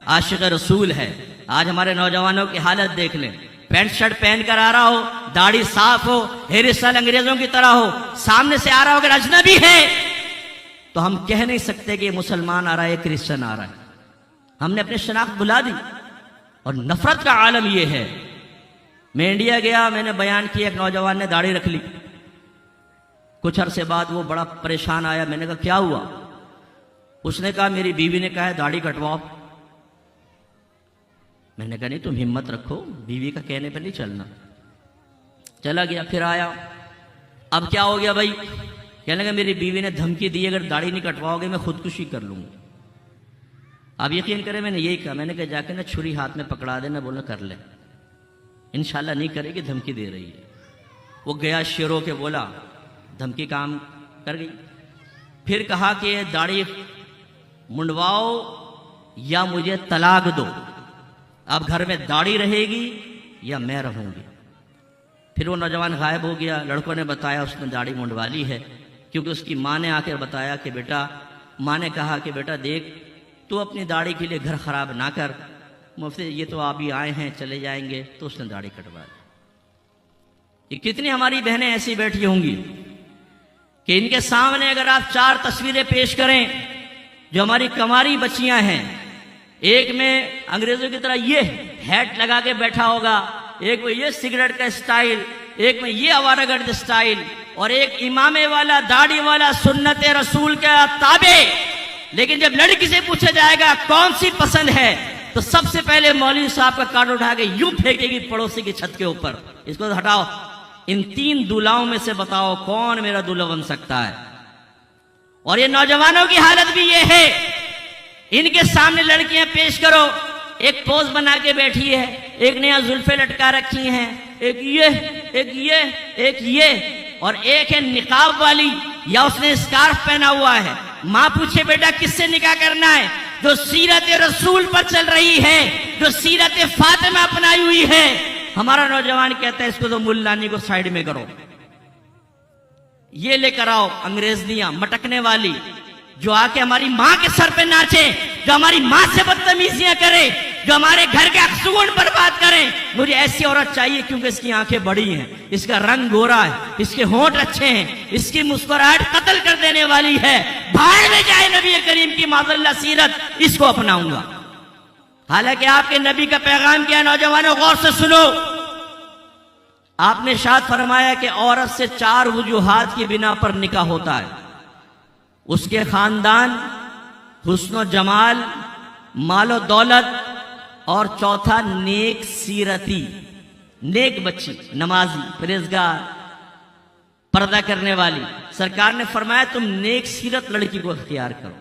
आशिक रसूल है। आज हमारे नौजवानों की हालत देख लें। पैंट शर्ट पहन कर आ रहा हो, दाढ़ी साफ हो, हेयर स्टाइल अंग्रेजों की तरह हो, सामने से आ रहा हो अगर अजनबी है तो हम कह नहीं सकते कि मुसलमान आ रहा है, क्रिश्चियन आ रहा है। हमने अपनी शनाख्त भुला दी और नफरत का आलम यह है। मैं इंडिया गया, मैंने बयान किया, एक नौजवान ने दाढ़ी रख ली। कुछ अरसे बाद वो बड़ा परेशान आया। मैंने कहा क्या हुआ? उसने कहा मेरी बीवी ने कहा है दाढ़ी कटवाओ। मैंने कहा नहीं, तुम हिम्मत रखो, बीवी का कहने पर नहीं चलना। चला गया, फिर आया। अब क्या हो गया भाई? कहने लगा मेरी बीवी ने धमकी दी अगर दाढ़ी नहीं कटवाओगे मैं खुदकुशी कर लूंगी। आप यकीन करें मैंने यही कहा, मैंने कहा जाके ना छुरी हाथ में पकड़ा देना, बोला कर ले, इंशाल्लाह नहीं करेगी, धमकी दे रही है। वो गया शेरों के बोला, धमकी काम कर गई। फिर कहा कि दाढ़ी मुंडवाओ या मुझे तलाक दो, अब घर में दाढ़ी रहेगी या मैं रहूंगी। फिर वो नौजवान गायब हो गया। लड़कों ने बताया उसने दाढ़ी मुंडवा ली है, क्योंकि उसकी माँ ने आकर बताया कि बेटा, माँ ने कहा कि बेटा देख तू अपनी दाढ़ी के लिए घर खराब ना कर, मुफ्ती ये तो अभी आए हैं चले जाएंगे, तो उसने दाढ़ी कटवा दी। ये कितनी हमारी बहनें ऐसी बैठी होंगी कि इनके सामने अगर आप 4 तस्वीरें पेश करें जो हमारी कमारी बच्चियां हैं, एक में अंग्रेजों की तरह ये हैट लगा के बैठा होगा, एक में ये सिगरेट का स्टाइल, एक में ये आवारागर्द स्टाइल, और एक इमामे वाला दाढ़ी वाला सुन्नत रसूल का ताबे। लेकिन जब लड़की से पूछा जाएगा कौन सी पसंद है तो सबसे पहले मौलवी साहब का कार्ड उठा के यूं फेंकेगी पड़ोसी की छत के ऊपर, इसको हटाओ। इन 3 दूल्हाओं में से बताओ कौन मेरा दूल्हा बन सकता है? और ये नौजवानों की हालत भी ये है। इनके सामने लड़कियां पेश करो, एक पोज बना के बैठी है, एक ने जुल्फे लटका रखी हैं, एक ये, एक ये, एक ये, और एक है निकाब वाली या उसने स्कार्फ पहना हुआ है। माँ पूछे बेटा किससे निकाह करना है? जो सीरत रसूल पर चल रही है, जो सीरत फातिमा अपनाई हुई है। हमारा नौजवान कहता है इसको तो मुल्लानी को साइड में करो, ये लेकर आओ अंग्रेजनियां मटकने वाली, जो आके हमारी माँ के सर पे नाचे, जो हमारी माँ से बदतमीजियां करे, जो हमारे घर के सुकून बर्बाद करे। मुझे ऐसी औरत चाहिए क्योंकि इसकी आंखें बड़ी हैं, इसका रंग गोरा है, इसके होंठ अच्छे हैं, इसकी मुस्कुराहट कत्ल कर देने वाली है। भाड़ में जाए नबी करीम की माज़अल्लाह सीरत, इसको अपनाऊंगा। हालांकि आपके नबी का पैगाम क्या है? नौजवानों गौर से सुनो। आपने शाद फरमाया कि औरत से 4 वजूहात की बिना पर निकाह होता है। उसके खानदान, हुस्न जमाल, मालो दौलत, और चौथा नेक सीरती, नेक बच्ची, नमाजी, परहेजगार, पर्दा करने वाली। सरकार ने फरमाया तुम नेक सीरत लड़की को अख्तियार करो।